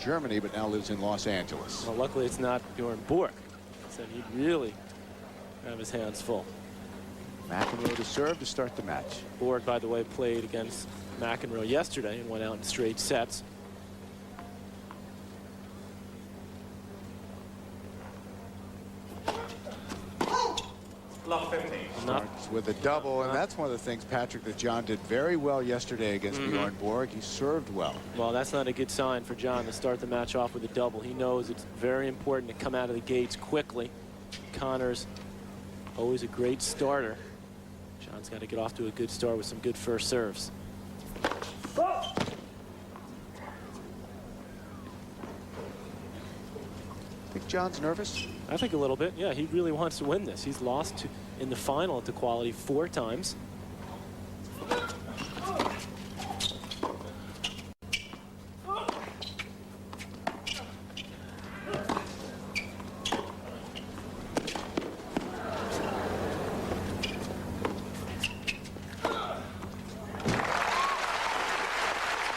Germany, but now lives in Los Angeles. Well, luckily it's not Bjorn Borg. So he'd really have his hands full. McEnroe to serve to start the match. Borg, by the way, played against McEnroe yesterday and went out in straight sets. Love 15. Starts with a double, and that's one of the things, Patrick, that John did very well yesterday against Bjorn Borg. He served well. Well, that's not a good sign for John to start the match off with a double. He knows it's very important to come out of the gates quickly. Connor's always a great starter. John's got to get off to a good start with some good first serves. Think John's nervous? I think a little bit. Yeah, he really wants to win this. He's lost in the final at the quality 4 times.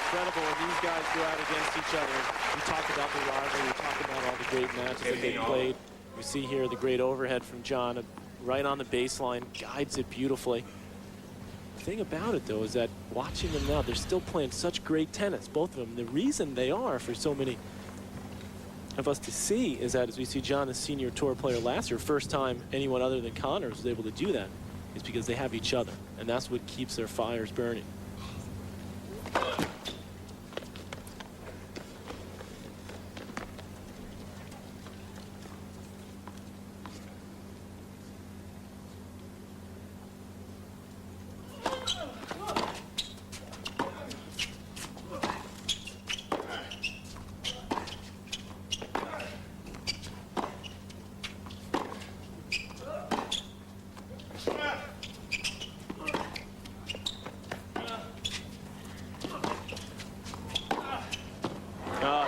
Incredible when these guys go out against each other. We talk about the rivalry, we talk about all the great matches that they played. We see here the great overhead from John, right on the baseline, guides it beautifully. The thing about it, though, is that watching them now, they're still playing such great tennis, both of them. The reason they are for so many of us to see is that as we see John, the senior tour player last year, first time anyone other than Connors was able to do that, is because they have each other, and that's what keeps their fires burning.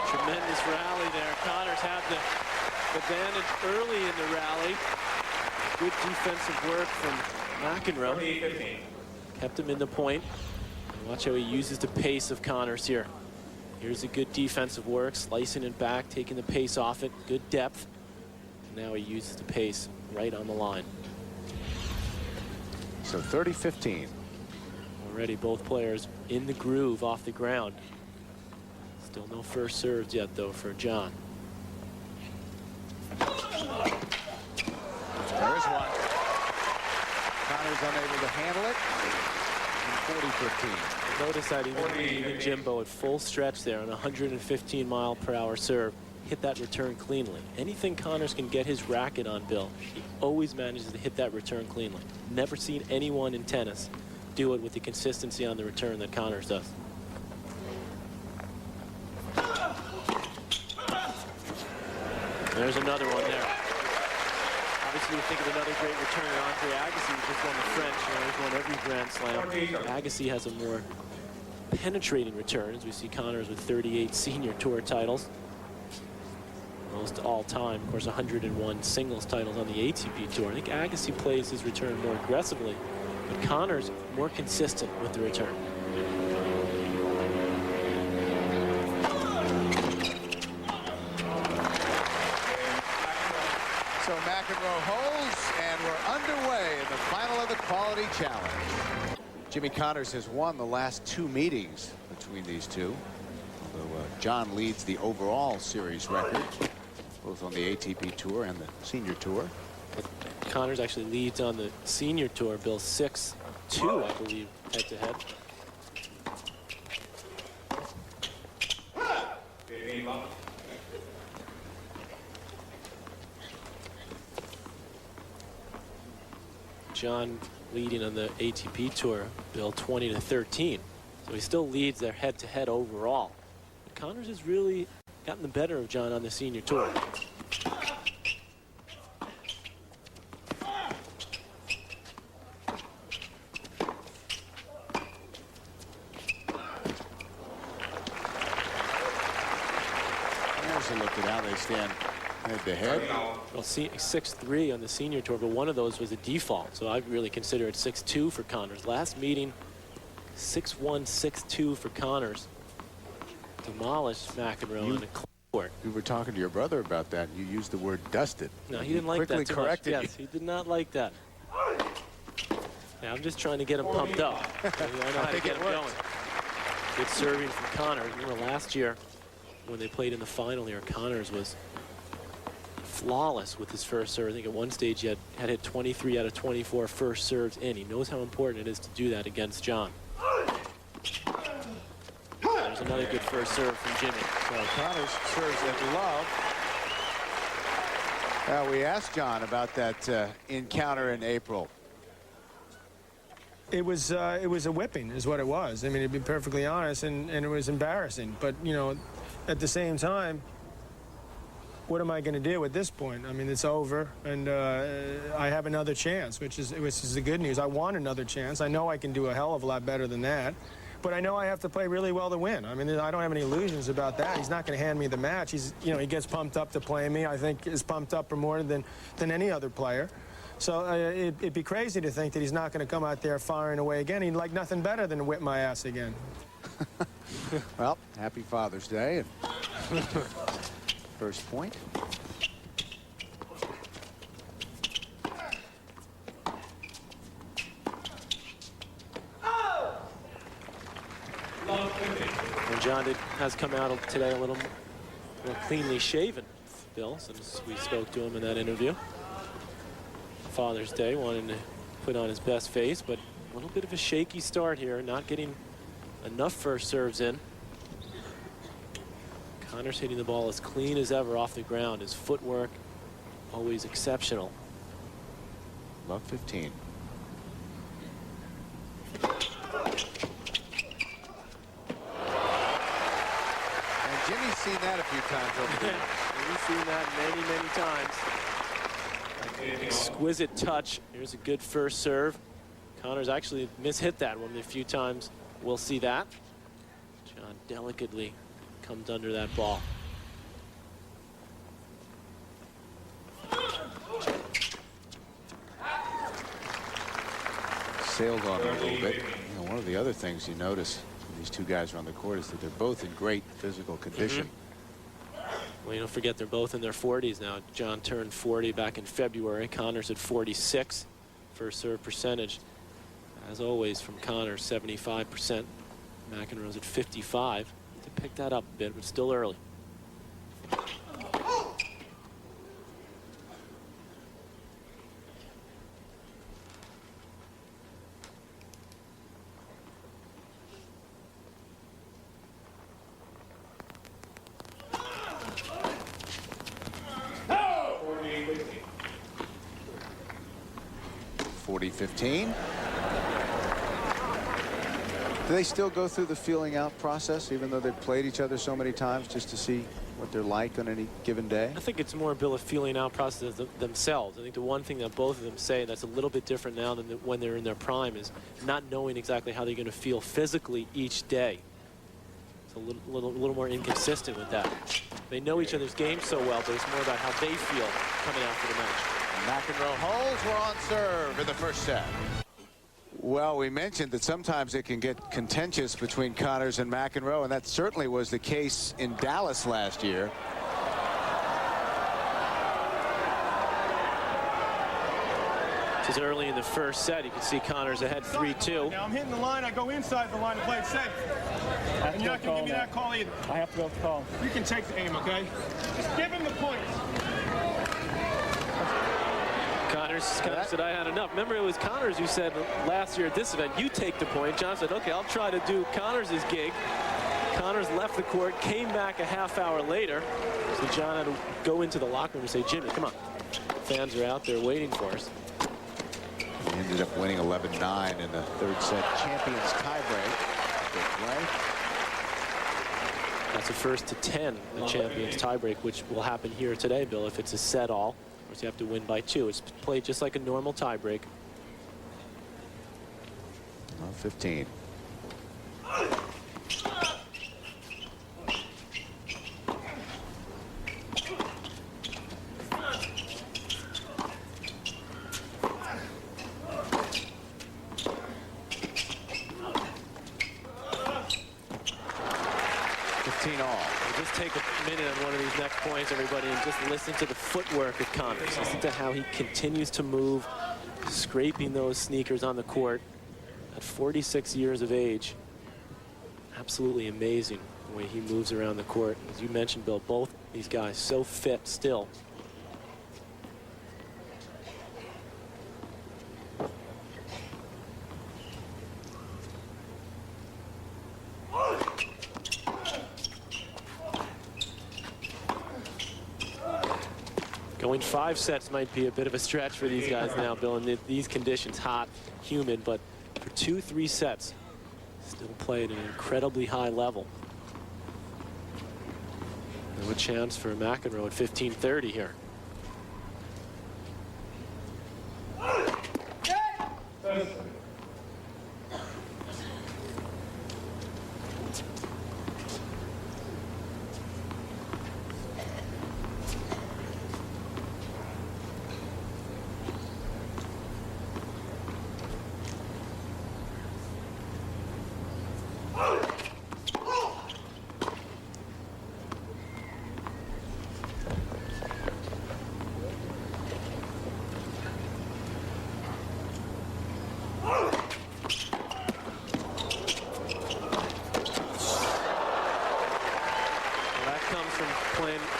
Tremendous rally there. Connors had the advantage early in the rally. Good defensive work from McEnroe. Kept him in the point. And watch how he uses the pace of Connors here. Here's a good defensive work, slicing it back, taking the pace off it. Good depth. And now he uses the pace right on the line. So 30-15. Already both players in the groove off the ground. Still no first serves yet, though, for John. There's one. Connors unable to handle it. 40-15. Notice that even Jimbo at full stretch there on a 115-mile-per-hour serve hit that return cleanly. Anything Connors can get his racket on, Bill, he always manages to hit that return cleanly. Never seen anyone in tennis do it with the consistency on the return that Connors does. There's another one there. Obviously, you think of another great returner, Andre Agassi, who just won the French. You know, he's won every Grand Slam. Agassi has a more penetrating return, as we see Connors with 38 senior tour titles. Most all time. Of course, 101 singles titles on the ATP Tour. I think Agassi plays his return more aggressively, but Connors more consistent with the return. So McEnroe holds, and we're underway in the final of the quality challenge. Jimmy Connors has won the last 2 meetings between these two, although John leads the overall series record, both on the ATP Tour and the Senior Tour. Connors actually leads on the Senior Tour, Bill, 6-2, I believe, head-to-head. John leading on the ATP Tour, Bill, 20-13. So he still leads their head-to-head overall. But Connors has really gotten the better of John on the Senior Tour. There's a look at how they stand head-to-head. Well, 6-3 on the Senior Tour, but one of those was a default, so I really consider it 6-2 for Connors. Last meeting, 6-1, 6-2 for Connors. demolished McEnroe on the court. You were talking to your brother about that. You used the word dusted. No, he didn't like that quickly too corrected much. you. Yes, he did not like that. Yeah, I'm just trying to get him pumped up. I know how to get him going. Good serving from Connors. Remember last year when they played in the final here, Connors was flawless with his first serve. I think at one stage he had hit 23 out of 24 first serves in. He knows how important it is to do that against John. There's another good first serve from Jimmy. So Connors serves at love. We asked John about that encounter in April. It was a whipping is what it was. I mean, to be perfectly honest, and it was embarrassing. But, you know, at the same time, what am I going to do at this point? I mean, it's over, and I have another chance, which is the good news. I want another chance. I know I can do a hell of a lot better than that. But I know I have to play really well to win. I mean, I don't have any illusions about that. He's not going to hand me the match. He gets pumped up to play me. I think is pumped up for more than any other player. So it'd be crazy to think that he's not going to come out there firing away again. He'd like nothing better than to whip my ass again. Well, happy Father's Day. And first point. And John has come out today a little more cleanly shaven, Bill, since we spoke to him in that interview. Father's Day, wanting to put on his best face, but a little bit of a shaky start here, not getting enough first serves in. Connors hitting the ball as clean as ever off the ground. His footwork always exceptional. Love 15. And Jimmy's seen that a few times over there. We've seen that many, many times. Exquisite touch. Here's a good first serve. Connors actually mishit that one a few times. We'll see that. John delicately comes under that ball. Sailed on it a little bit. You know, one of the other things you notice when these two guys are on the court is that they're both in great physical condition. Well, you don't forget they're both in their 40s now. John turned 40 back in February. Connors at 46. First serve percentage, as always, from Connors, 75%. McEnroe's at 55. Need to pick that up a bit, but still early. .40-15. Do they still go through the feeling out process, even though they've played each other so many times, just to see what they're like on any given day? I think it's more, Bill, a feeling out process themselves. I think the one thing that both of them say that's a little bit different now than when they're in their prime is not knowing exactly how they're going to feel physically each day. It's a little more inconsistent with that. They know each other's game so well, but it's more about how they feel coming out for the match. McEnroe holds. We're on serve in the first set. Well, we mentioned that sometimes it can get contentious between Connors and McEnroe, and that certainly was the case in Dallas last year. Just early in the first set, you can see Connors ahead 3-2. Now I'm hitting the line. I go inside the line to play it safe. And you're not going to give me that call either. I have to go call. You can take the aim, okay? Just give him the points. Connors said, I had enough. Remember, it was Connors who said last year at this event, you take the point. John said, okay, I'll try to do Connors' gig. Connors left the court, came back a half hour later. So John had to go into the locker room and say, Jimmy, come on. Fans are out there waiting for us. He ended up winning 11-9 in the third set. Champions tiebreak. Good play. That's a first to 10, the champions tiebreak, which will happen here today, Bill, if it's a set all. Of course, you have to win by 2. It's played just like a normal tiebreak. 15. minute on one of these next points, everybody, and just listen to the footwork of Connors. Listen to how he continues to move, scraping those sneakers on the court at 46 years of age. Absolutely amazing the way he moves around the court. As you mentioned, Bill, both these guys so fit still. Going 5 sets might be a bit of a stretch for these guys now, Bill, in these conditions, hot, humid, but for 2-3 sets, still play at an incredibly high level. No chance for McEnroe at 15:30 here.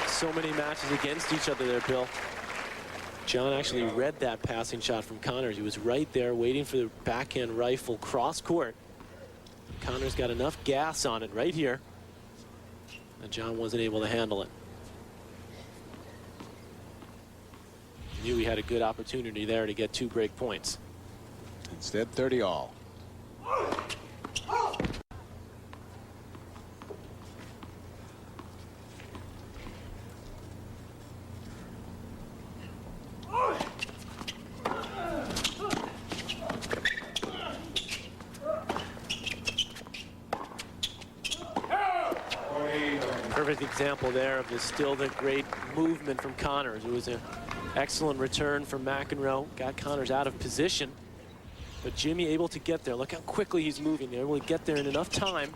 So many matches against each other there, Bill. John actually read that passing shot from Connors. He was right there waiting for the backhand rifle cross court. Connors got enough gas on it right here, and John wasn't able to handle it. He knew he had a good opportunity there to get 2 break points. Instead, 30 all. Perfect example there of still the great movement from Connors. It was an excellent return from McEnroe. Got Connors out of position. But Jimmy able to get there. Look how quickly he's moving. Able to get there in enough time.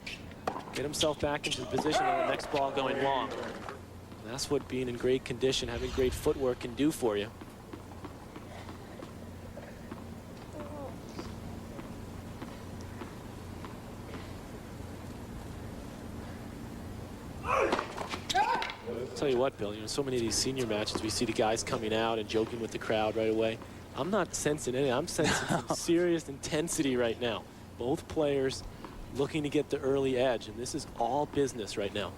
Get himself back into the position on the next ball going long. And that's what being in great condition, having great footwork can do for you. Tell you what, Bill, so many of these senior matches, we see the guys coming out and joking with the crowd right away. I'm not sensing anything. I'm sensing some serious intensity right now. Both players looking to get the early edge, and this is all business right now.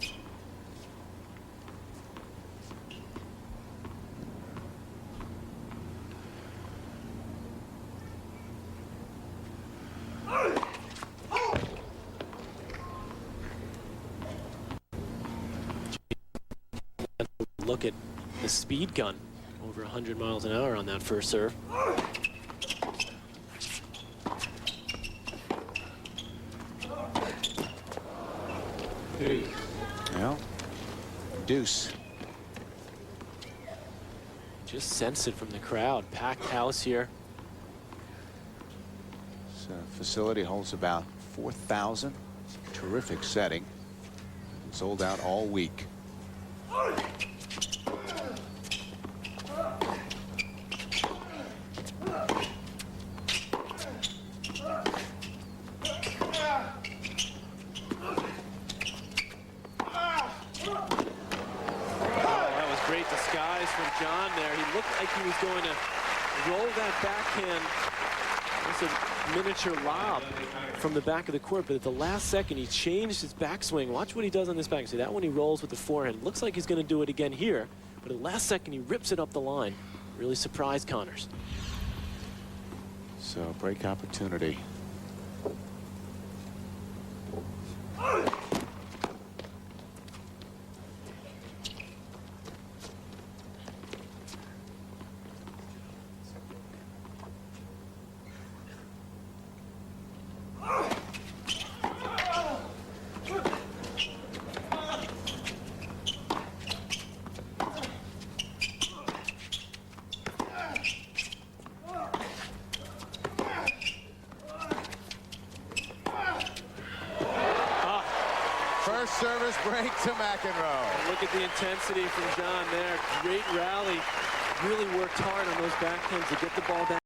Look at the speed gun, over 100 miles an hour on that first serve. Well, deuce. Just sense it from the crowd. Packed house here. This facility holds about 4,000. Terrific setting. Sold out all week. John there. He looked like he was going to roll that backhand. It's a miniature lob from the back of the court, but at the last second he changed his backswing. Watch what he does on this back. See that one, he rolls with the forehand. Looks like he's going to do it again here, but at the last second he rips it up the line. Really surprised Connors. So break opportunity. Straight to McEnroe. Look at the intensity from John there. Great rally. Really worked hard on those backhands to get the ball down.